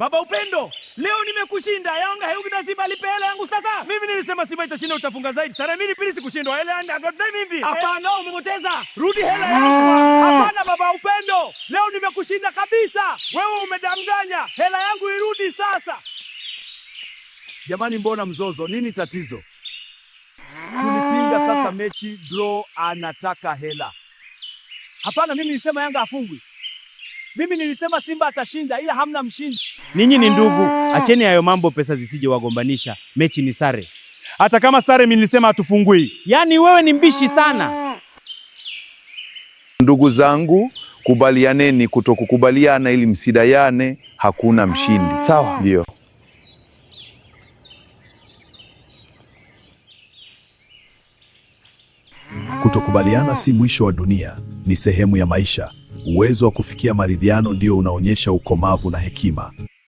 Baba Upendo, leo nimekushinda. Yanga hayuki na Simba alipe hela yangu sasa. Mimi nilisema Simba itashinda utafunga zaidi. Sasa mimi pili sikushindwa. Hela yangu agadai mimi. Hapana, umepoteza. Rudi hela yangu. Hapana Baba Upendo. Leo nimekushinda kabisa. Wewe umedanganya. Hela yangu irudi sasa. Jamani, mbona mzozo? Nini tatizo? Tulipinga sasa mechi draw, anataka hela. Hapana, mimi nilisema Yanga afungwi. Mimi nilisema Simba atashinda ila hamna mshindi. Ninyi ni ndugu, acheni hayo mambo, pesa zisije wagombanisha. Mechi ni sare. Hata kama sare mimi nilisema hatufungui. Yaani wewe ni mbishi sana. Ndugu zangu, kubalianeni kutokukubaliana ili msidayane, hakuna mshindi. Sawa? Ndio. Kutokubaliana si mwisho wa dunia, ni sehemu ya maisha. Uwezo wa kufikia maridhiano ndio unaonyesha ukomavu na hekima.